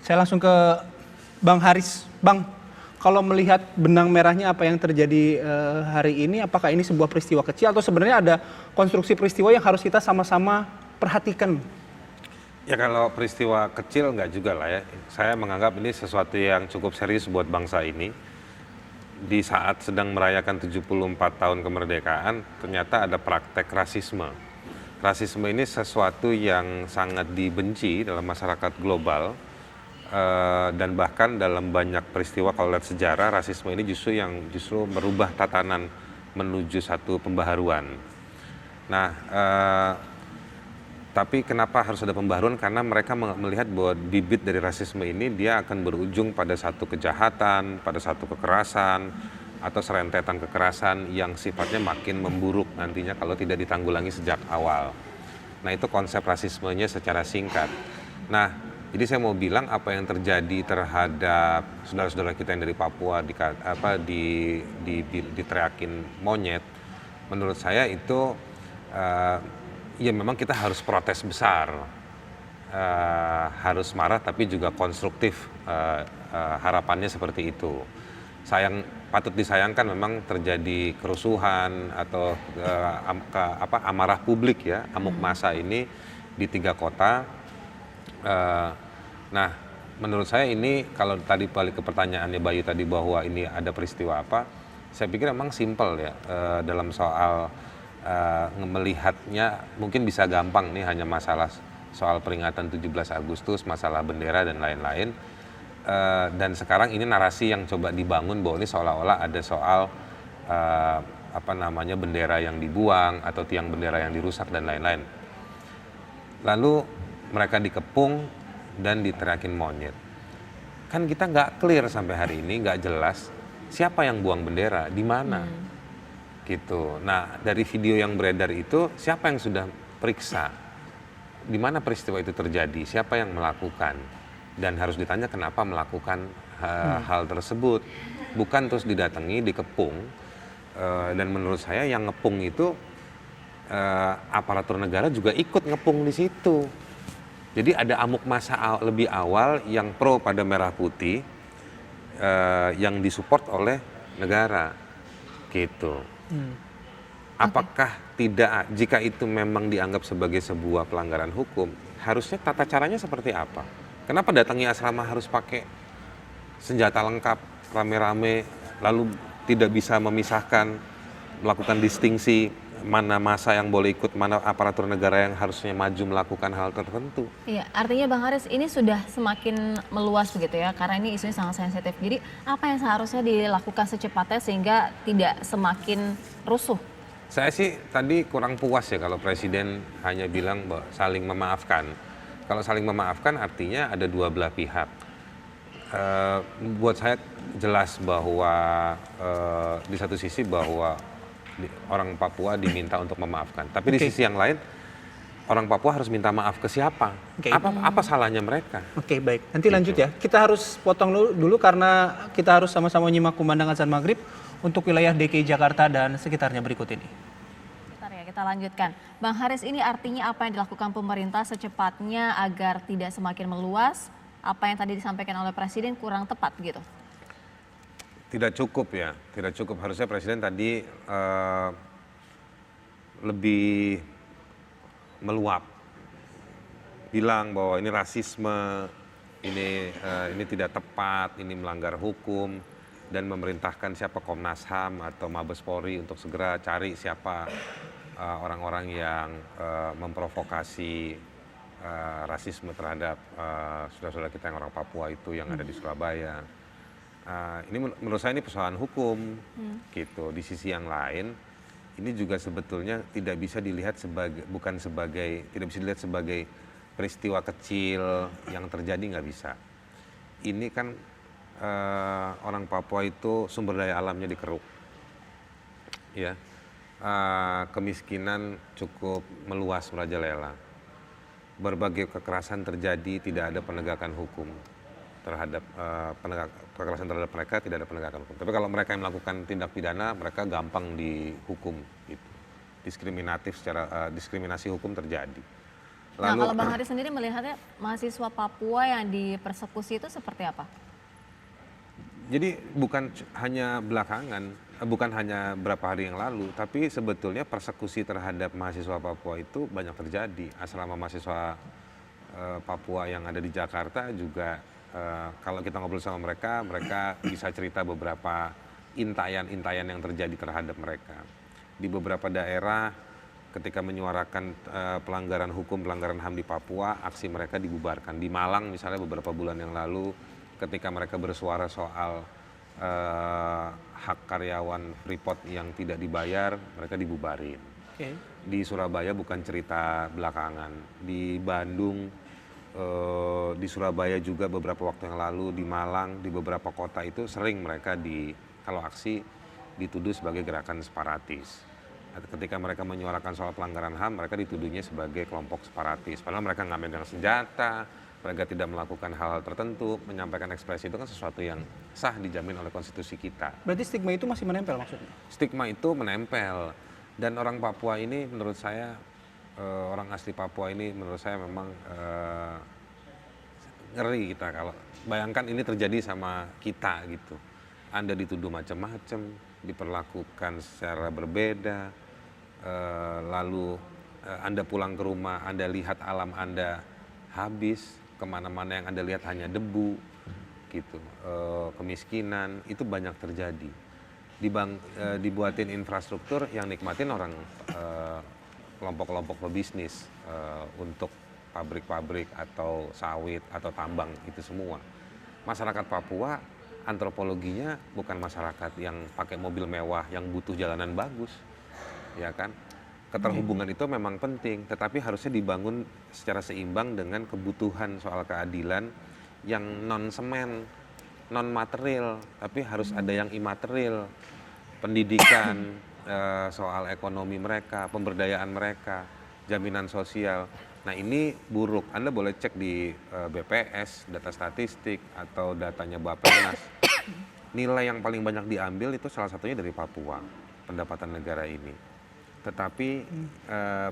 Saya langsung ke Bang Haris. Bang, kalau melihat benang merahnya apa yang terjadi hari ini, apakah ini sebuah peristiwa kecil atau sebenarnya ada konstruksi peristiwa yang harus kita sama-sama perhatikan? Ya kalau peristiwa kecil nggak juga lah ya. Saya menganggap ini sesuatu yang cukup serius buat bangsa ini. Di saat sedang merayakan 74 tahun kemerdekaan, ternyata ada praktek rasisme. Rasisme ini sesuatu yang sangat dibenci dalam masyarakat global. Dan bahkan dalam banyak peristiwa kalau lihat sejarah, rasisme ini justru merubah tatanan menuju satu pembaharuan. Nah, tapi kenapa harus ada pembaharuan? Karena mereka melihat bahwa bibit dari rasisme ini dia akan berujung pada satu kejahatan, pada satu kekerasan, atau serentetan kekerasan yang sifatnya makin memburuk nantinya kalau tidak ditanggulangi sejak awal. Nah, itu konsep rasismenya secara singkat. Nah, jadi saya mau bilang apa yang terjadi terhadap saudara-saudara kita yang dari Papua diteriakin monyet, menurut saya itu ya memang kita harus protes besar, harus marah tapi juga konstruktif, harapannya seperti itu. Patut disayangkan memang terjadi kerusuhan atau amarah publik ya, amuk massa ini di 3 kota. Nah, menurut saya ini kalau tadi balik ke pertanyaannya Bayu tadi bahwa ini ada peristiwa apa, saya pikir memang simpel ya, dalam soal melihatnya mungkin bisa gampang nih hanya masalah soal peringatan 17 Agustus, masalah bendera dan lain-lain. Dan sekarang ini narasi yang coba dibangun bahwa ini seolah-olah ada soal bendera yang dibuang atau tiang bendera yang dirusak dan lain-lain. Lalu mereka dikepung dan diteriakin monyet. Kan kita nggak clear sampai hari ini, nggak jelas siapa yang buang bendera, di mana. Gitu. Nah, dari video yang beredar itu siapa yang sudah periksa? Di mana peristiwa itu terjadi? Siapa yang melakukan? Dan harus ditanya kenapa melakukan hal tersebut. Bukan terus didatangi, dikepung. Dan menurut saya yang ngepung itu aparatur negara juga ikut ngepung di situ. Jadi ada amuk massa lebih awal yang pro pada merah putih yang disupport oleh negara. Gitu. Apakah tidak, jika itu memang dianggap sebagai sebuah pelanggaran hukum, harusnya tata caranya seperti apa? Kenapa datangi asrama harus pakai senjata lengkap, rame-rame, lalu tidak bisa memisahkan, melakukan distingsi, mana massa yang boleh ikut, mana aparatur negara yang harusnya maju melakukan hal tertentu. Iya, artinya Bang Haris ini sudah semakin meluas begitu ya, karena ini isunya sangat sensitif. Jadi apa yang seharusnya dilakukan secepatnya sehingga tidak semakin rusuh? Saya sih tadi kurang puas ya kalau Presiden hanya bilang bahwa saling memaafkan. Kalau saling memaafkan artinya ada dua belah pihak. Buat saya jelas bahwa di satu sisi bahwa orang Papua diminta untuk memaafkan. Tapi di sisi yang lain, orang Papua harus minta maaf ke siapa? Apa salahnya mereka? Oke, baik. Nanti lanjut ya. Kita harus potong dulu karena kita harus sama-sama nyimak kumandang azan maghrib untuk wilayah DKI Jakarta dan sekitarnya berikut ini. Bentar ya, kita lanjutkan. Bang Haris, ini artinya apa yang dilakukan pemerintah secepatnya agar tidak semakin meluas? Apa yang tadi disampaikan oleh Presiden kurang tepat gitu? Tidak cukup ya, tidak cukup. Harusnya Presiden tadi lebih meluap, bilang bahwa ini rasisme, ini tidak tepat, ini melanggar hukum, dan memerintahkan siapa Komnas HAM atau Mabes Polri untuk segera cari siapa orang-orang yang memprovokasi rasisme terhadap saudara-saudara kita yang orang Papua itu yang ada di Surabaya. Ini menurut saya ini persoalan hukum, gitu. Di sisi yang lain, ini juga sebetulnya tidak bisa dilihat tidak bisa dilihat sebagai peristiwa kecil yang terjadi, nggak bisa. Ini kan orang Papua itu sumber daya alamnya dikeruk, ya. Kemiskinan cukup meluas merajalela. Berbagai kekerasan terjadi, tidak ada penegakan hukum terhadap kekerasan terhadap mereka, tidak ada penegakan hukum. Tapi kalau mereka yang melakukan tindak pidana, mereka gampang dihukum. Gitu. Diskriminasi hukum terjadi. Nah, kalau Bang Haris sendiri melihatnya mahasiswa Papua yang dipersekusi itu seperti apa? Jadi bukan hanya belakangan, bukan hanya beberapa hari yang lalu, tapi sebetulnya persekusi terhadap mahasiswa Papua itu banyak terjadi. Asrama mahasiswa Papua yang ada di Jakarta juga, kalau kita ngobrol sama mereka, mereka bisa cerita beberapa intayan-intayan yang terjadi terhadap mereka. Di beberapa daerah, ketika menyuarakan pelanggaran hukum, pelanggaran HAM di Papua, aksi mereka dibubarkan. Di Malang misalnya beberapa bulan yang lalu, ketika mereka bersuara soal hak karyawan Freeport yang tidak dibayar, mereka dibubarin. Di Surabaya bukan cerita belakangan. Di Bandung, di Surabaya juga beberapa waktu yang lalu, di Malang, di beberapa kota itu sering mereka kalau aksi dituduh sebagai gerakan separatis. Ketika mereka menyuarakan soal pelanggaran HAM, mereka dituduhnya sebagai kelompok separatis. Padahal mereka nggak megang senjata, mereka tidak melakukan hal-hal tertentu, menyampaikan ekspresi itu kan sesuatu yang sah dijamin oleh konstitusi kita. Berarti stigma itu masih menempel maksudnya? Stigma itu menempel. Dan orang Papua ini menurut saya, orang asli Papua ini menurut saya memang ngeri kita kalau bayangkan ini terjadi sama kita gitu. Anda dituduh macam-macam, diperlakukan secara berbeda, lalu Anda pulang ke rumah, Anda lihat alam Anda habis, kemana-mana yang Anda lihat hanya debu, gitu. Kemiskinan, itu banyak terjadi. Dibuatin infrastruktur yang nikmatin orang kelompok-kelompok pebisnis untuk pabrik-pabrik atau sawit atau tambang itu semua. Masyarakat Papua antropologinya bukan masyarakat yang pakai mobil mewah yang butuh jalanan bagus, ya kan? Keterhubungan itu memang penting, tetapi harusnya dibangun secara seimbang dengan kebutuhan soal keadilan yang non semen, non material, tapi harus ada yang imaterial, pendidikan, soal ekonomi mereka, pemberdayaan mereka, jaminan sosial. Nah ini buruk. Anda boleh cek di BPS, data statistik atau datanya Bappenas. Nilai yang paling banyak diambil itu salah satunya dari Papua, pendapatan negara ini. Tetapi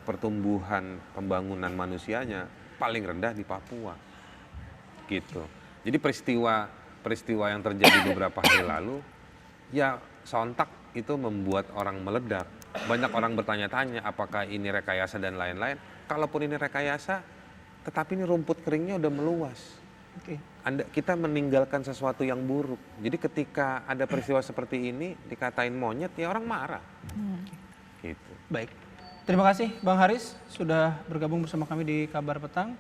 pertumbuhan pembangunan manusianya paling rendah di Papua, gitu. Jadi peristiwa yang terjadi beberapa hari lalu, ya sontak itu membuat orang meledak. Banyak orang bertanya-tanya apakah ini rekayasa dan lain-lain. Kalaupun ini rekayasa, tetapi ini rumput keringnya udah meluas. Kita meninggalkan sesuatu yang buruk. Jadi ketika ada peristiwa seperti ini dikatain monyet, ya orang marah. Gitu. Baik, terima kasih Bang Haris sudah bergabung bersama kami di Kabar Petang.